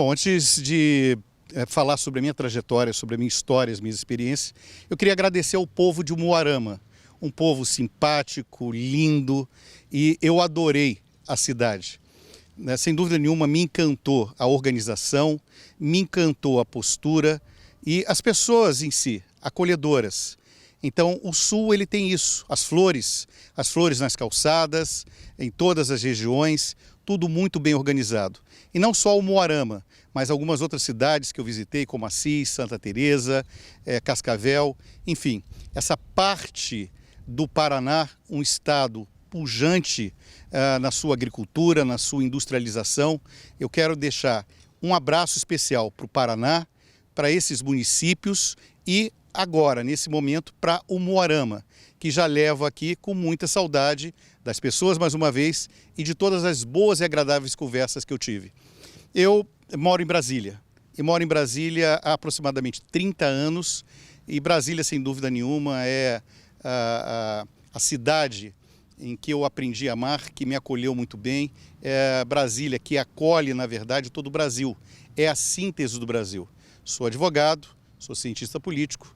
Bom, antes de falar sobre a minha trajetória, sobre a minha história, as minhas experiências, eu queria agradecer ao povo de Umuarama, um povo simpático, lindo, e eu adorei a cidade. Sem dúvida nenhuma, me encantou a organização, me encantou a postura e as pessoas em si, acolhedoras. Então, o Sul ele tem isso, as flores nas calçadas, em todas as regiões, tudo muito bem organizado. E não só o Umuarama, mas algumas outras cidades que eu visitei, como Assis, Santa Teresa, Cascavel, enfim, essa parte do Paraná, um estado pujante na sua agricultura, na sua industrialização. Eu quero deixar um abraço especial para o Paraná, para esses municípios e agora, nesse momento, para o Umuarama, que já levo aqui com muita saudade das pessoas, mais uma vez, e de todas as boas e agradáveis conversas que eu tive. Eu moro em Brasília, e moro em Brasília há aproximadamente 30 anos, e Brasília, sem dúvida nenhuma, é a cidade em que eu aprendi a amar, que me acolheu muito bem. É Brasília que acolhe, na verdade, todo o Brasil. É a síntese do Brasil. Sou advogado, sou cientista político,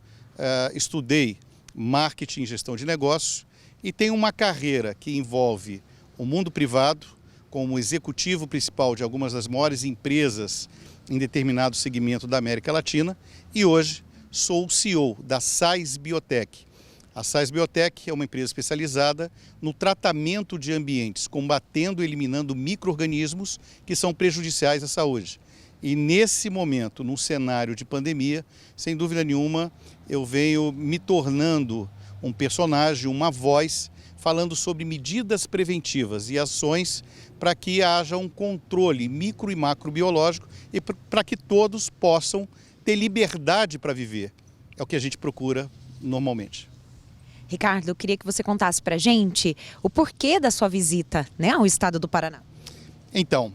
estudei marketing e gestão de negócios e tenho uma carreira que envolve o mundo privado, como executivo principal de algumas das maiores empresas em determinado segmento da América Latina, e hoje sou o CEO da Sais Biotech. A Sais Biotech é uma empresa especializada no tratamento de ambientes, combatendo e eliminando micro-organismos que são prejudiciais à saúde. E nesse momento, num cenário de pandemia, sem dúvida nenhuma, eu venho me tornando um personagem, uma voz, falando sobre medidas preventivas e ações para que haja um controle micro e macrobiológico e para que todos possam ter liberdade para viver. É o que a gente procura normalmente. Ricardo, eu queria que você contasse para a gente o porquê da sua visita, né, ao estado do Paraná. Então,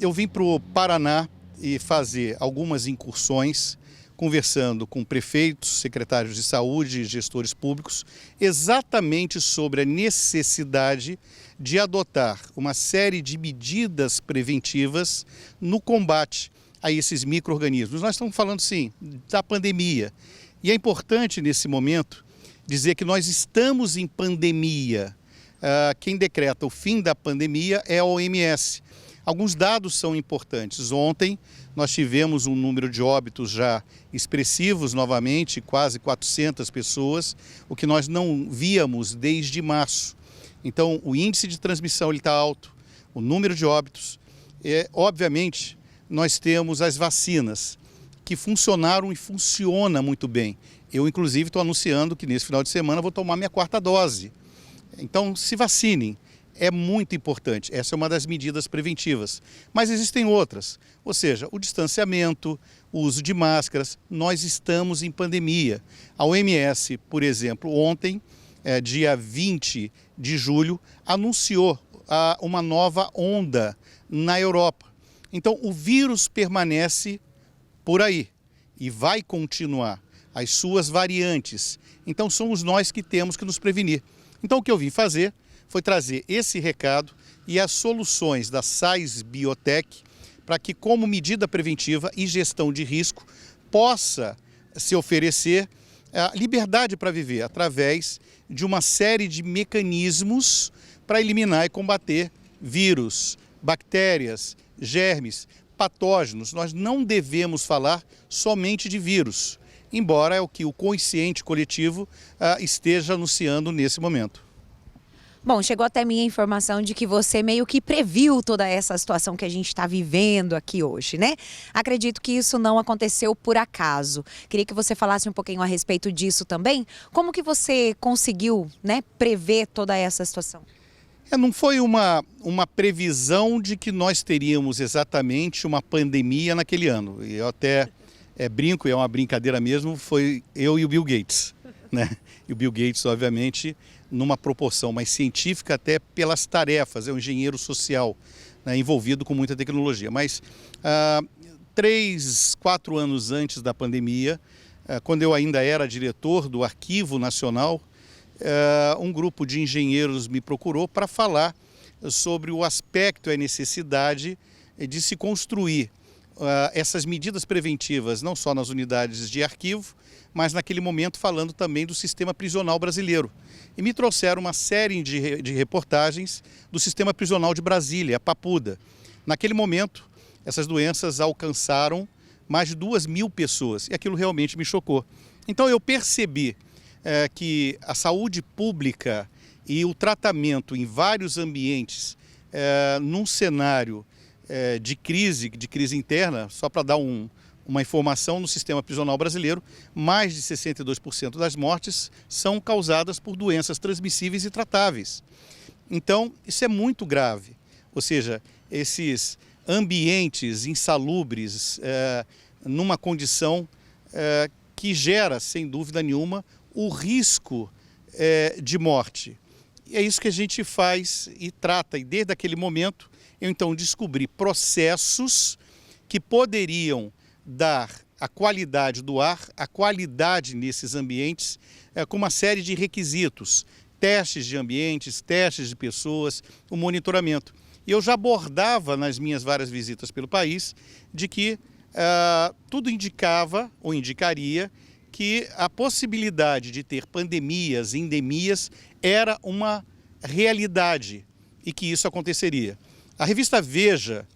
eu vim para o Paraná e fazer algumas incursões, conversando com prefeitos, secretários de saúde e gestores públicos, exatamente sobre a necessidade de adotar uma série de medidas preventivas no combate a esses micro-organismos. Nós estamos falando, sim, da pandemia. E é importante, nesse momento, dizer que nós estamos em pandemia. Quem decreta o fim da pandemia é a OMS. Alguns dados são importantes. Ontem nós tivemos um número de óbitos já expressivos novamente, quase 400 pessoas, o que nós não víamos desde março. Então o índice de transmissão está alto, o número de óbitos. Obviamente nós temos as vacinas que funcionaram e funcionam muito bem. Eu, inclusive, estou anunciando que nesse final de semana vou tomar minha 4ª dose. Então, se vacinem. É muito importante. Essa é uma das medidas preventivas. Mas existem outras. Ou seja, o distanciamento, o uso de máscaras. Nós estamos em pandemia. A OMS, por exemplo, ontem, dia 20 de julho, anunciou uma nova onda na Europa. Então, o vírus permanece por aí e vai continuar. As suas variantes. Então somos nós que temos que nos prevenir. Então o que eu vim fazer foi trazer esse recado e as soluções da Sais Biotech para que, como medida preventiva e gestão de risco, possa se oferecer a liberdade para viver através de uma série de mecanismos para eliminar e combater vírus, bactérias, germes, patógenos. Nós não devemos falar somente de vírus, embora é o que o consciente coletivo esteja anunciando nesse momento. Bom, chegou até mim a informação de que você meio que previu toda essa situação que a gente está vivendo aqui hoje, né? Acredito que isso não aconteceu por acaso. Queria que você falasse um pouquinho a respeito disso também. Como que você conseguiu, né, prever toda essa situação? Não foi uma previsão de que nós teríamos exatamente uma pandemia naquele ano. E eu até brinco, é uma brincadeira mesmo, foi eu e o Bill Gates, né? E o Bill Gates, obviamente, numa proporção mais científica até pelas tarefas, é um engenheiro social, né, envolvido com muita tecnologia. Mas 3, 4 anos antes da pandemia, quando eu ainda era diretor do Arquivo Nacional, um grupo de engenheiros me procurou para falar sobre o aspecto e a necessidade de se construir essas medidas preventivas, não só nas unidades de arquivo, mas naquele momento falando também do sistema prisional brasileiro. E me trouxeram uma série de reportagens do sistema prisional de Brasília, a Papuda. Naquele momento, essas doenças alcançaram mais de 2.000 pessoas e aquilo realmente me chocou. Então eu percebi que a saúde pública e o tratamento em vários ambientes, num cenário de crise interna, só para dar uma informação, no sistema prisional brasileiro, mais de 62% das mortes são causadas por doenças transmissíveis e tratáveis. Então, isso é muito grave. Ou seja, esses ambientes insalubres, numa condição que gera, sem dúvida nenhuma, o risco de morte. E é isso que a gente faz e trata. E desde aquele momento, eu então descobri processos que poderiam dar a qualidade do ar, a qualidade nesses ambientes, com uma série de requisitos, testes de ambientes, testes de pessoas, o monitoramento. E eu já abordava nas minhas várias visitas pelo país de que tudo indicava ou indicaria que a possibilidade de ter pandemias, endemias, era uma realidade e que isso aconteceria. A revista Veja,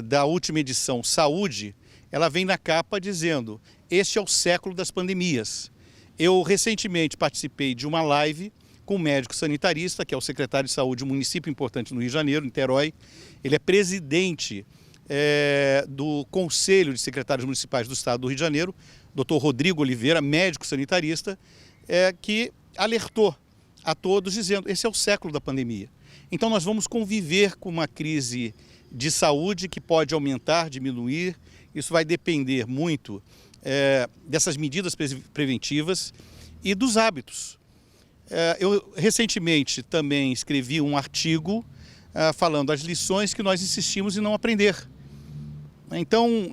da última edição Saúde, ela vem na capa dizendo: este é o século das pandemias. Eu recentemente participei de uma live com um médico sanitarista, que é o secretário de saúde de um município importante no Rio de Janeiro, Niterói. Ele é presidente do Conselho de Secretários Municipais do Estado do Rio de Janeiro, Dr. Rodrigo Oliveira, médico sanitarista, que alertou a todos dizendo: esse é o século da pandemia. Então nós vamos conviver com uma crise de saúde que pode aumentar, diminuir. Isso vai depender muito dessas medidas preventivas e dos hábitos. Eu recentemente também escrevi um artigo falando as lições que nós insistimos em não aprender. Então,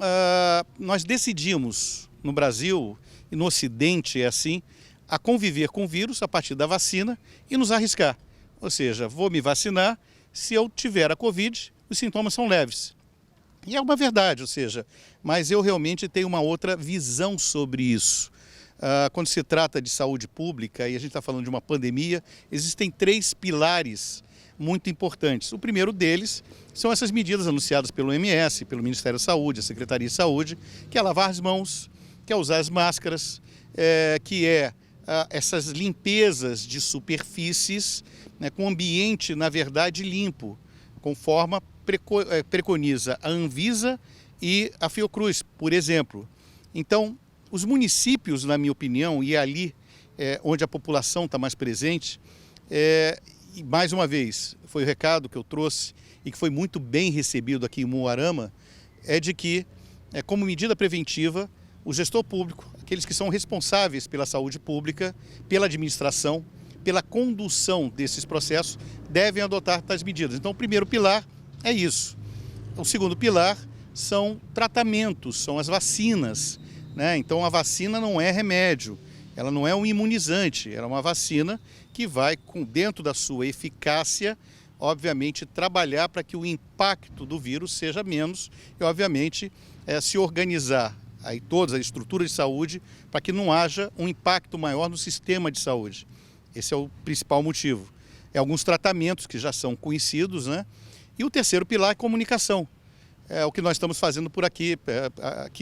nós decidimos no Brasil e no Ocidente, é assim, a conviver com o vírus a partir da vacina e nos arriscar. Ou seja, vou me vacinar, se eu tiver a Covid, os sintomas são leves. E é uma verdade, ou seja, mas eu realmente tenho uma outra visão sobre isso. Quando se trata de saúde pública, e a gente está falando de uma pandemia, existem 3 pilares muito importantes. O primeiro deles são essas medidas anunciadas pelo OMS, pelo Ministério da Saúde, a Secretaria de Saúde, que é lavar as mãos, que é usar as máscaras, que é essas limpezas de superfícies, né, com ambiente, na verdade, limpo, conforme preconiza a Anvisa e a Fiocruz, por exemplo. Então, os municípios, na minha opinião, e ali onde a população está mais presente, e mais uma vez, foi o recado que eu trouxe e que foi muito bem recebido aqui em Umuarama, é de que, como medida preventiva, o gestor público, aqueles que são responsáveis pela saúde pública, pela administração, pela condução desses processos, devem adotar tais medidas. Então, o primeiro pilar é isso. O segundo pilar são tratamentos, são as vacinas, né? Então, a vacina não é remédio, ela não é um imunizante, ela é uma vacina que vai, dentro da sua eficácia, obviamente, trabalhar para que o impacto do vírus seja menos e, obviamente, se organizar aí todas as estruturas de saúde para que não haja um impacto maior no sistema de saúde. Esse é o principal motivo. Alguns tratamentos que já são conhecidos, né? E o terceiro pilar é comunicação. É o que nós estamos fazendo por aqui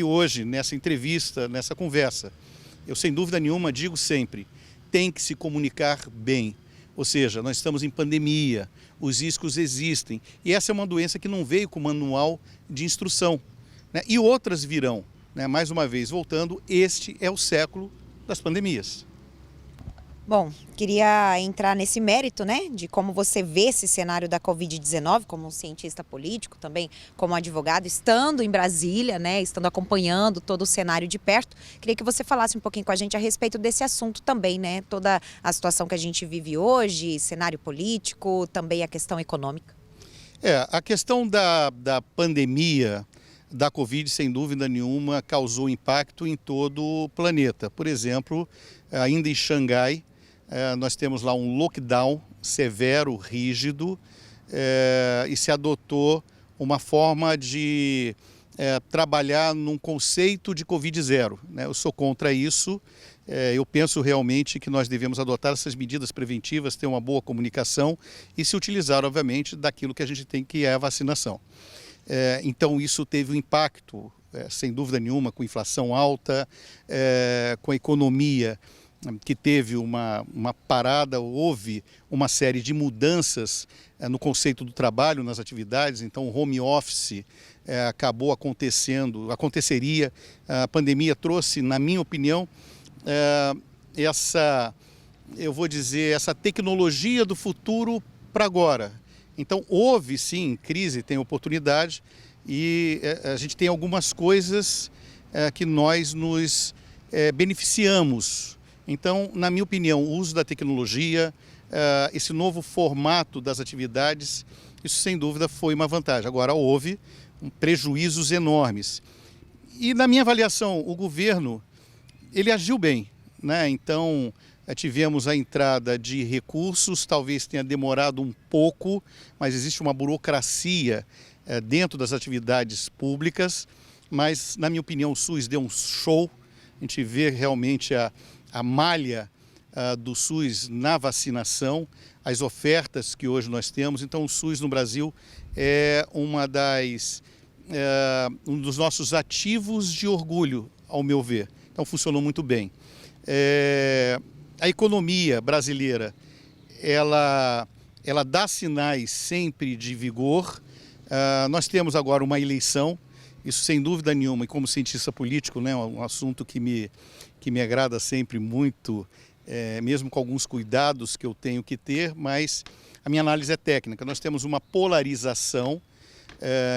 hoje, nessa entrevista, nessa conversa. Eu, sem dúvida nenhuma, digo sempre, tem que se comunicar bem. Ou seja, nós estamos em pandemia, os riscos existem. E essa é uma doença que não veio com manual de instrução, né? E outras virão. Né? Mais uma vez, voltando, este é o século das pandemias. Bom, queria entrar nesse mérito, né, de como você vê esse cenário da Covid-19, como um cientista político, também como advogado, estando em Brasília, né, estando acompanhando todo o cenário de perto. Queria que você falasse um pouquinho com a gente a respeito desse assunto também, né, toda a situação que a gente vive hoje, cenário político, também a questão econômica. A questão da pandemia da Covid, sem dúvida nenhuma, causou impacto em todo o planeta. Por exemplo, ainda em Xangai, nós temos lá um lockdown severo, rígido, e se adotou uma forma de trabalhar num conceito de Covid zero, né? Eu sou contra isso. Eu penso realmente que nós devemos adotar essas medidas preventivas, ter uma boa comunicação e se utilizar, obviamente, daquilo que a gente tem, que é a vacinação. Então, isso teve um impacto, sem dúvida nenhuma, com inflação alta, com a economia que teve uma parada, houve uma série de mudanças no conceito do trabalho, nas atividades. Então o home office acabou aconteceria. A pandemia trouxe, na minha opinião, essa tecnologia do futuro para agora. Então houve sim crise, tem oportunidade e a gente tem algumas coisas que nós nos beneficiamos. Então, na minha opinião, o uso da tecnologia, esse novo formato das atividades, isso sem dúvida foi uma vantagem. Agora, houve prejuízos enormes. E na minha avaliação, o governo, ele agiu bem, né? Então, tivemos a entrada de recursos, talvez tenha demorado um pouco, mas existe uma burocracia dentro das atividades públicas, mas, na minha opinião, o SUS deu um show. A gente vê realmente a malha do SUS na vacinação, as ofertas que hoje nós temos. Então, o SUS no Brasil é um dos nossos ativos de orgulho, ao meu ver. Então, funcionou muito bem. A economia brasileira, ela dá sinais sempre de vigor. Nós temos agora uma eleição, isso sem dúvida nenhuma, e como cientista político, né, um assunto que me agrada sempre muito, mesmo com alguns cuidados que eu tenho que ter, mas a minha análise é técnica. Nós temos uma polarização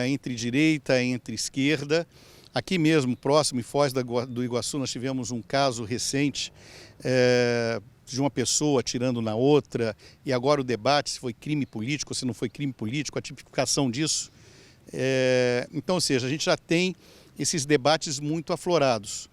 entre direita, entre esquerda. Aqui mesmo, próximo, em Foz do Iguaçu, nós tivemos um caso recente de uma pessoa atirando na outra, e agora o debate se foi crime político ou se não foi crime político, a tipificação disso. Então, ou seja, a gente já tem esses debates muito aflorados.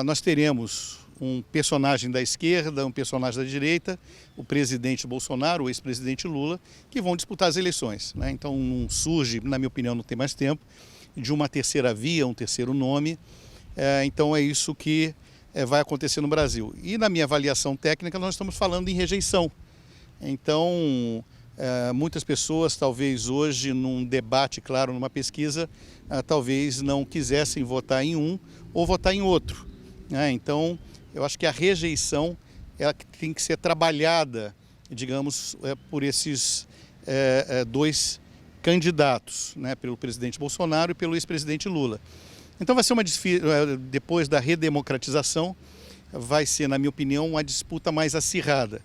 Nós teremos um personagem da esquerda, um personagem da direita, o presidente Bolsonaro, o ex-presidente Lula, que vão disputar as eleições, né? Então não surge, na minha opinião, não tem mais tempo, de uma terceira via, um terceiro nome. Então é isso que vai acontecer no Brasil. E na minha avaliação técnica, nós estamos falando em rejeição. Então, muitas pessoas, talvez hoje, num debate, claro, numa pesquisa, talvez não quisessem votar em um ou votar em outro, né? Então, eu acho que a rejeição ela tem que ser trabalhada, digamos, por esses dois candidatos, né? Pelo presidente Bolsonaro e pelo ex-presidente Lula. Então vai ser depois da redemocratização, vai ser, na minha opinião, uma disputa mais acirrada.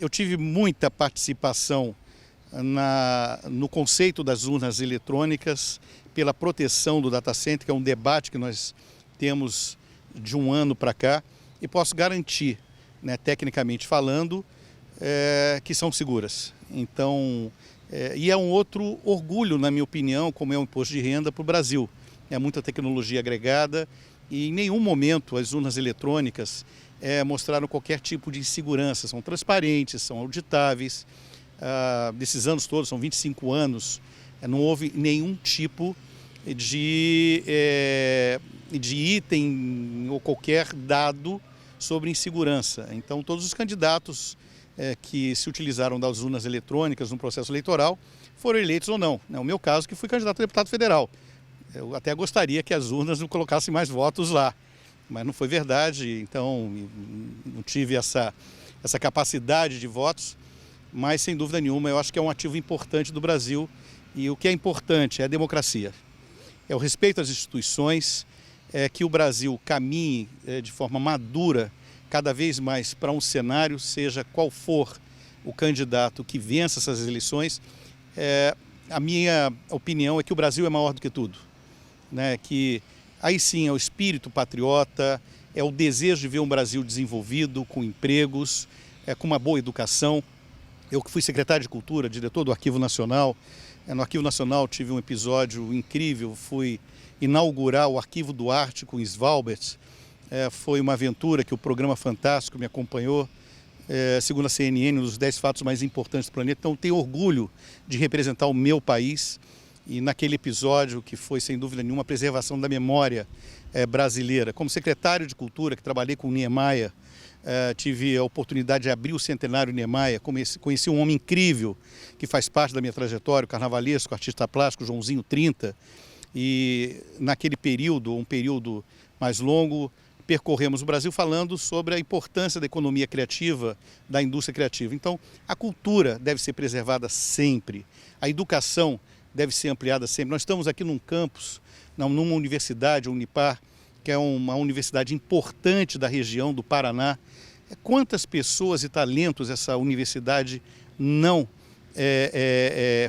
Eu tive muita participação no conceito das urnas eletrônicas, pela proteção do data center, que é um debate que nós temos de um ano para cá, e posso garantir, né, tecnicamente falando, que são seguras. Então, e é um outro orgulho, na minha opinião, como é o imposto de renda para o Brasil. É muita tecnologia agregada e em nenhum momento as urnas eletrônicas mostraram qualquer tipo de insegurança. São transparentes, são auditáveis. Desses anos todos, são 25 anos, não houve nenhum tipo de item ou qualquer dado sobre insegurança. Então, todos os candidatos que se utilizaram das urnas eletrônicas no processo eleitoral foram eleitos ou não. No meu caso, que fui candidato a deputado federal. Eu até gostaria que as urnas não colocassem mais votos lá, mas não foi verdade, então não tive essa capacidade de votos, mas sem dúvida nenhuma eu acho que é um ativo importante do Brasil, e o que é importante é a democracia, é o respeito às instituições, que o Brasil caminhe de forma madura cada vez mais para um cenário, seja qual for o candidato que vença essas eleições. A minha opinião é que o Brasil é maior do que tudo, né? Que aí sim é o espírito patriota, é o desejo de ver um Brasil desenvolvido, com empregos, com uma boa educação. Eu que fui secretário de Cultura, diretor do Arquivo Nacional, no Arquivo Nacional tive um episódio incrível, fui inaugurar o Arquivo do Ártico em Svalbard. Foi uma aventura que o programa Fantástico me acompanhou, segundo a CNN, um dos 10 fatos mais importantes do planeta. Então, tenho orgulho de representar o meu país. e naquele episódio que foi, sem dúvida nenhuma, a preservação da memória brasileira. Como secretário de Cultura, que trabalhei com o Niemeyer, tive a oportunidade de abrir o centenário Niemeyer, conheci um homem incrível que faz parte da minha trajetória, o carnavalesco, artista plástico, Joãozinho 30, e naquele período, um período mais longo, percorremos o Brasil falando sobre a importância da economia criativa, da indústria criativa. Então, a cultura deve ser preservada sempre, a educação deve ser ampliada sempre. Nós estamos aqui num campus, numa universidade, a Unipar, que é uma universidade importante da região do Paraná. Quantas pessoas e talentos essa universidade não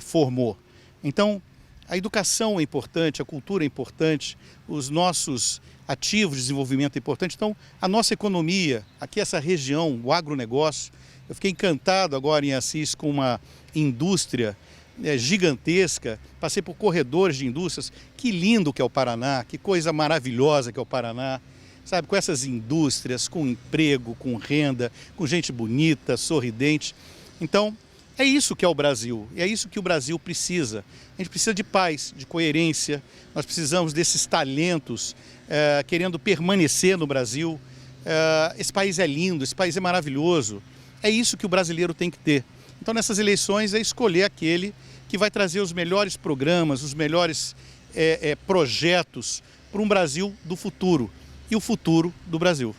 formou? Então, a educação é importante, a cultura é importante, os nossos ativos de desenvolvimento é importante. Então, a nossa economia, aqui essa região, o agronegócio, eu fiquei encantado agora em Assis com uma indústria gigantesca, passei por corredores de indústrias, que lindo que é o Paraná, que coisa maravilhosa que é o Paraná, sabe, com essas indústrias, com emprego, com renda, com gente bonita, sorridente. Então, é isso que é o Brasil, e é isso que o Brasil precisa. A gente precisa de paz, de coerência, nós precisamos desses talentos querendo permanecer no Brasil. Esse país é lindo, esse país é maravilhoso, é isso que o brasileiro tem que ter. Então, nessas eleições, é escolher aquele que vai trazer os melhores programas, os melhores projetos para um Brasil do futuro e o futuro do Brasil.